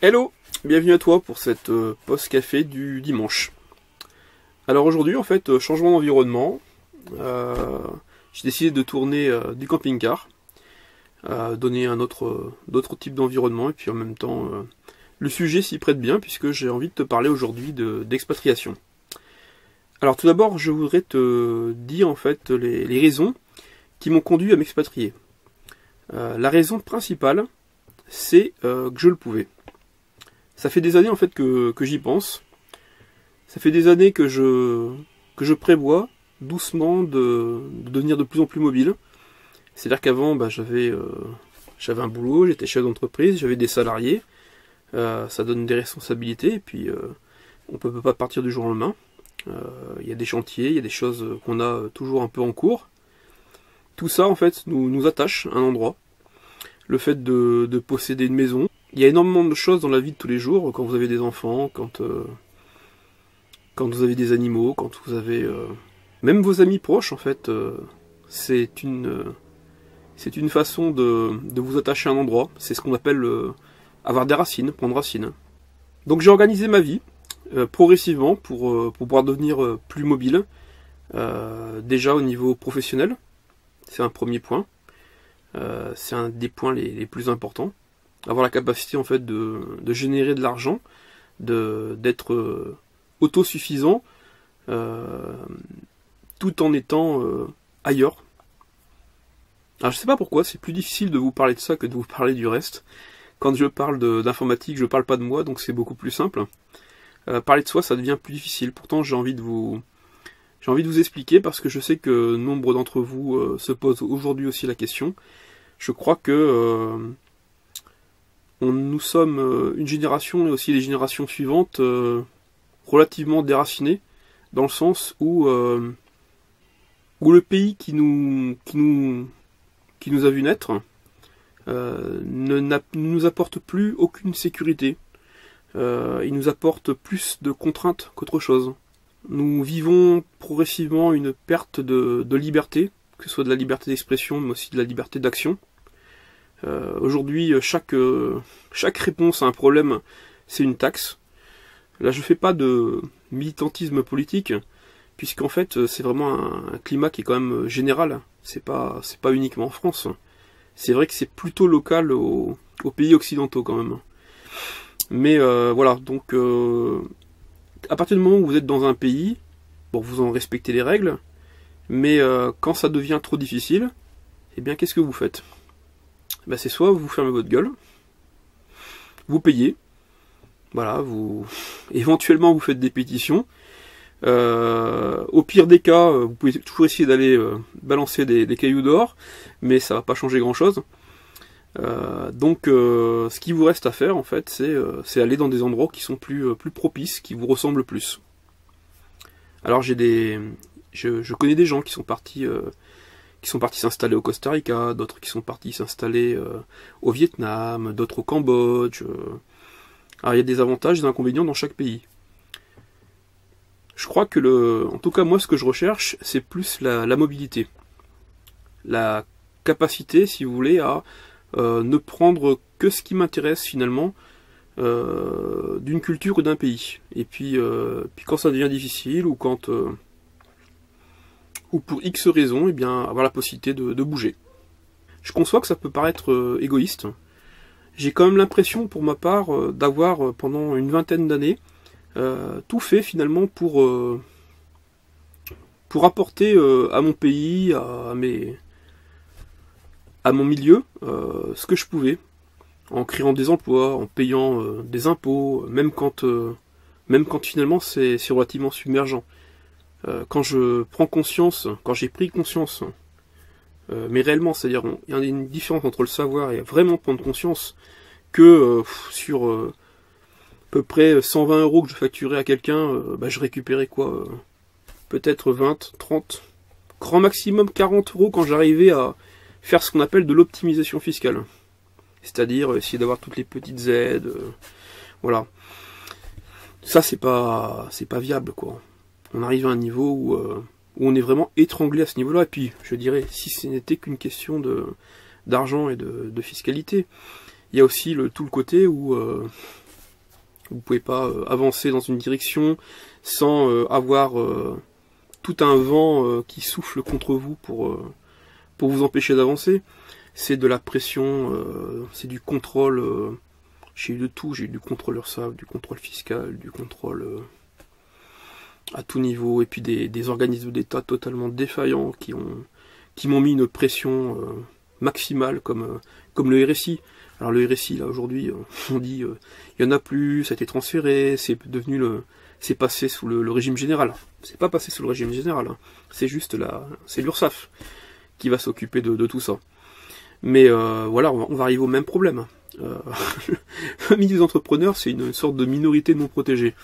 Hello, bienvenue à toi pour cette pause café du dimanche. Alors aujourd'hui en fait, changement d'environnement, j'ai décidé de tourner du camping-car, donner d'autres types d'environnement et puis en même temps le sujet s'y prête bien puisque j'ai envie de te parler aujourd'hui d'expatriation. Alors tout d'abord je voudrais te dire en fait les raisons qui m'ont conduit à m'expatrier. La raison principale c'est que je le pouvais. Ça fait des années en fait que j'y pense. Ça fait des années que je prévois doucement de devenir de plus en plus mobile. C'est-à-dire qu'avant j'avais un boulot, j'étais chef d'entreprise, j'avais des salariés. Ça donne des responsabilités et puis on peut pas partir du jour au lendemain. Il y a des chantiers, il y a des choses qu'on a toujours un peu en cours. Tout ça en fait nous attache à un endroit. Le fait de posséder une maison. Il y a énormément de choses dans la vie de tous les jours, quand vous avez des enfants, quand vous avez des animaux, quand vous avez... même vos amis proches, en fait, c'est une façon de vous attacher à un endroit. C'est ce qu'on appelle avoir des racines, prendre racine. Donc j'ai organisé ma vie, progressivement, pour pouvoir devenir plus mobile. Déjà au niveau professionnel, c'est un premier point. C'est un des points les plus importants. Avoir la capacité en fait de générer de l'argent, d'être autosuffisant, tout en étant ailleurs. Alors je sais pas pourquoi, c'est plus difficile de vous parler de ça que de vous parler du reste. Quand je parle d'informatique, je parle pas de moi, donc c'est beaucoup plus simple. Parler de soi, ça devient plus difficile. Pourtant j'ai envie de vous expliquer parce que je sais que nombre d'entre vous se posent aujourd'hui aussi la question. Je crois que nous sommes une génération et aussi les générations suivantes relativement déracinées, dans le sens où le pays qui nous a vu naître ne nous apporte plus aucune sécurité. Il nous apporte plus de contraintes qu'autre chose. Nous vivons progressivement une perte de liberté, que ce soit de la liberté d'expression, mais aussi de la liberté d'action. Aujourd'hui, chaque réponse à un problème, c'est une taxe. Là, je fais pas de militantisme politique, puisqu'en fait, c'est vraiment un climat qui est quand même général. C'est pas uniquement en France. C'est vrai que c'est plutôt local aux pays occidentaux quand même. Mais voilà, donc à partir du moment où vous êtes dans un pays, bon, vous en respectez les règles, mais quand ça devient trop difficile, eh bien, qu'est-ce que vous faites ? C'est soit vous fermez votre gueule, vous payez, voilà, éventuellement vous faites des pétitions. Au pire des cas, vous pouvez toujours essayer d'aller balancer des cailloux dehors, mais ça va pas changer grand-chose. Donc, ce qui vous reste à faire, en fait, c'est aller dans des endroits qui sont plus propices, qui vous ressemblent plus. Alors, je connais des gens qui sont partis s'installer au Costa Rica, d'autres qui sont partis s'installer au Vietnam, d'autres au Cambodge. Alors il y a des avantages et des inconvénients dans chaque pays. Je crois que en tout cas moi ce que je recherche, c'est plus la mobilité. La capacité, si vous voulez, à ne prendre que ce qui m'intéresse finalement d'une culture ou d'un pays. Et puis quand ça devient difficile ou quand... ou pour X raisons, eh bien, avoir la possibilité de bouger. Je conçois que ça peut paraître égoïste. J'ai quand même l'impression, pour ma part, d'avoir, pendant une vingtaine d'années, tout fait finalement pour apporter à mon pays, à mon milieu, ce que je pouvais, en créant des emplois, en payant des impôts, même quand finalement c'est relativement submergent. Quand je prends conscience, quand j'ai pris conscience, mais réellement, c'est-à-dire il y a une différence entre le savoir et vraiment prendre conscience que sur à peu près 120 € que je facturais à quelqu'un, je récupérais quoi peut-être 20, 30, grand maximum 40 € quand j'arrivais à faire ce qu'on appelle de l'optimisation fiscale. C'est-à-dire essayer d'avoir toutes les petites aides, voilà. Ça c'est pas viable quoi. On arrive à un niveau où on est vraiment étranglé à ce niveau-là. Et puis, je dirais, si ce n'était qu'une question d'argent et de fiscalité, il y a aussi tout le côté où Vous pouvez pas avancer dans une direction sans avoir tout un vent qui souffle contre vous pour vous empêcher d'avancer. C'est de la pression, c'est du contrôle. J'ai eu de tout, j'ai eu du contrôle URSSAF, du contrôle fiscal, du contrôle à tout niveau, et puis des organismes d'État totalement défaillants qui m'ont mis une pression maximale, comme le RSI. Alors le RSI, là, aujourd'hui, on dit, il y en a plus, ça a été transféré, c'est passé sous le régime général. C'est pas passé sous le régime général, hein. C'est juste c'est l'URSSAF qui va s'occuper de tout ça. Mais voilà, on va arriver au même problème. Le milieu des entrepreneurs, c'est une sorte de minorité non protégée.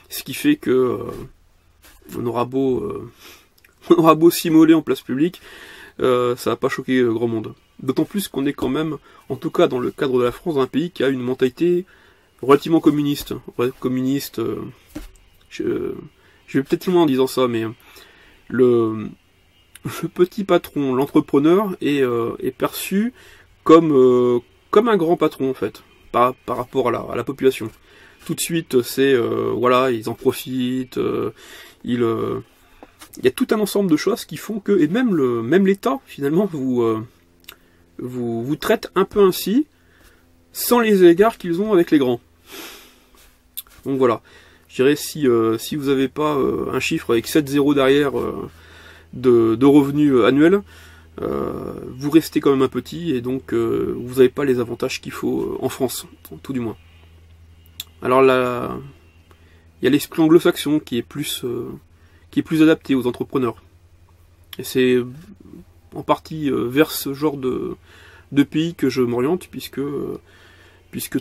Ce qui fait que on aura beau s'immoler en place publique, ça va pas choquer grand monde. D'autant plus qu'on est quand même, en tout cas dans le cadre de la France, dans un pays qui a une mentalité relativement communiste. Ouais, communiste, je vais peut-être loin en disant ça, mais le petit patron, l'entrepreneur, est perçu comme un grand patron en fait, par rapport à la population. Tout de suite, c'est voilà, ils en profitent, il y a tout un ensemble de choses qui font que, et même l'État finalement vous traite un peu ainsi, sans les égards qu'ils ont avec les grands. Donc voilà, je dirais si vous n'avez pas un chiffre avec 7 zéros derrière de revenus annuels, vous restez quand même un petit, et donc vous n'avez pas les avantages qu'il faut en France, tout du moins. Alors là, il y a l'esprit anglo-saxon qui est plus adapté aux entrepreneurs. Et c'est en partie vers ce genre de pays que je m'oriente, puisque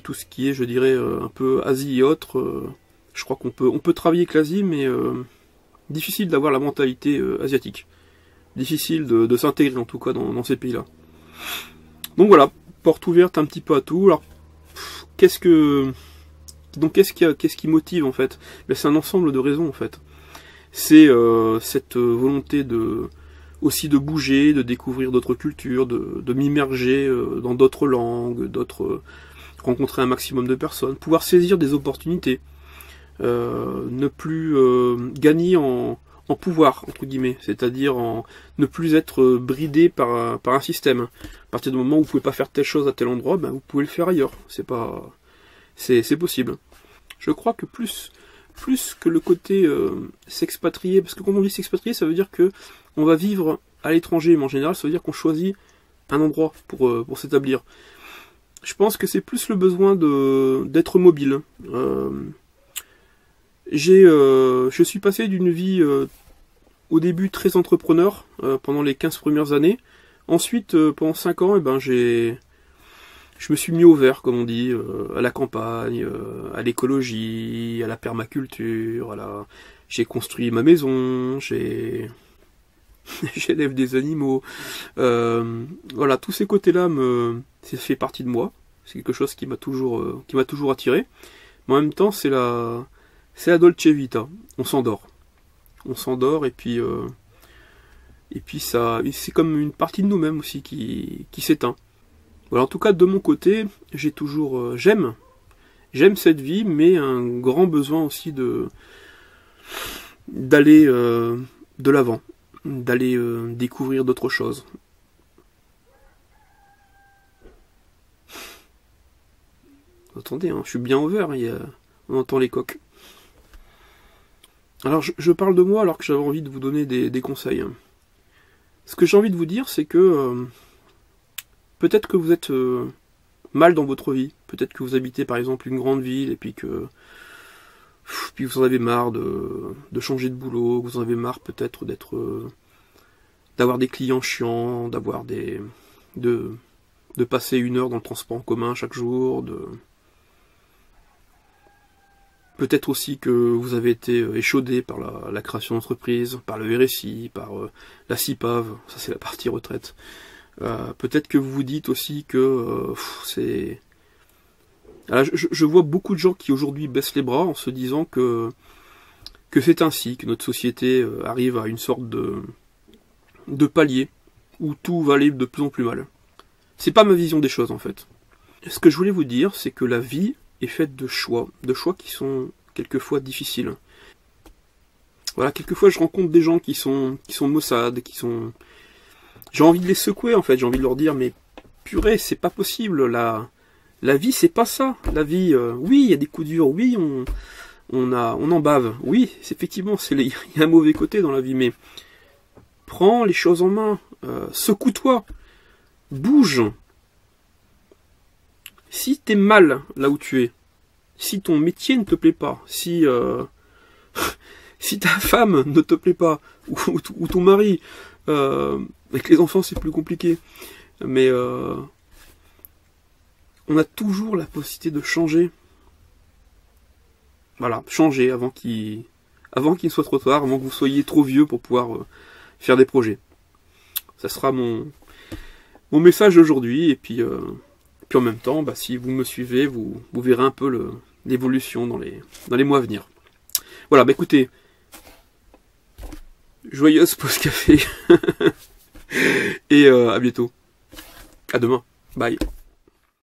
tout ce qui est, je dirais, un peu Asie et autres, je crois qu'on peut travailler avec l'Asie, mais difficile d'avoir la mentalité asiatique. Difficile de s'intégrer en tout cas dans ces pays-là. Donc voilà, porte ouverte un petit peu à tout. Alors, qu'est-ce qui motive en fait? Ben, c'est un ensemble de raisons en fait. C'est cette volonté aussi de bouger, de découvrir d'autres cultures, de m'immerger dans d'autres langues, rencontrer un maximum de personnes, pouvoir saisir des opportunités, ne plus gagner en pouvoir, entre guillemets, c'est-à-dire ne plus être bridé par un système. À partir du moment où vous pouvez pas faire telle chose à tel endroit, ben vous pouvez le faire ailleurs. C'est possible. Je crois que plus que le côté s'expatrier, parce que quand on dit s'expatrier, ça veut dire que on va vivre à l'étranger, mais en général, ça veut dire qu'on choisit un endroit pour s'établir. Je pense que c'est plus le besoin d'être mobile. Je suis passé d'une vie au début très entrepreneur pendant les 15 premières années. Ensuite, pendant 5 ans, je me suis mis au vert, comme on dit, à la campagne, à l'écologie, à la permaculture, j'ai construit ma maison, j'élève des animaux. Voilà, tous ces côtés-là ça fait partie de moi. C'est quelque chose qui m'a toujours attiré. Mais en même temps, c'est la dolce vita. On s'endort, et puis ça, c'est comme une partie de nous-mêmes aussi qui s'éteint. Voilà, en tout cas, de mon côté, j'aime cette vie, mais un grand besoin aussi d'aller de l'avant, d'aller découvrir d'autres choses. Attendez, hein, je suis bien au vert, on entend les coqs. Alors, je parle de moi alors que j'avais envie de vous donner des conseils. Ce que j'ai envie de vous dire, c'est que peut-être que vous êtes mal dans votre vie. Peut-être que vous habitez par exemple une grande ville et puis vous en avez marre de changer de boulot, vous en avez marre peut-être d'avoir des clients chiants, de passer 1 heure dans le transport en commun chaque jour, peut-être aussi que vous avez été échaudé par la création d'entreprise, par le RSI, par la CIPAV, ça c'est la partie retraite. Peut-être que vous vous dites aussi que c'est... Alors, je vois beaucoup de gens qui aujourd'hui baissent les bras en se disant que c'est ainsi, que notre société arrive à une sorte de palier où tout va aller de plus en plus mal. C'est pas ma vision des choses en fait. Ce que je voulais vous dire, c'est que la vie est faite de choix qui sont quelquefois difficiles. Voilà, quelquefois je rencontre des gens qui sont maussades, j'ai envie de les secouer en fait, j'ai envie de leur dire mais purée, c'est pas possible, la vie c'est pas ça, la vie, oui il y a des coups durs, oui on en bave, oui effectivement il y a un mauvais côté dans la vie, mais prends les choses en main, secoue-toi, bouge. Si t'es mal là où tu es, si ton métier ne te plaît pas, si ta femme ne te plaît pas, ou ton mari, avec les enfants c'est plus compliqué, mais on a toujours la possibilité de changer. Voilà, changer avant qu'il ne soit trop tard, avant que vous soyez trop vieux pour pouvoir faire des projets. Ça sera mon message d'aujourd'hui, et puis en même temps, bah, si vous me suivez, vous verrez un peu l'évolution dans les mois à venir. Voilà, bah écoutez, joyeuse pause café, et à bientôt. À demain. Bye.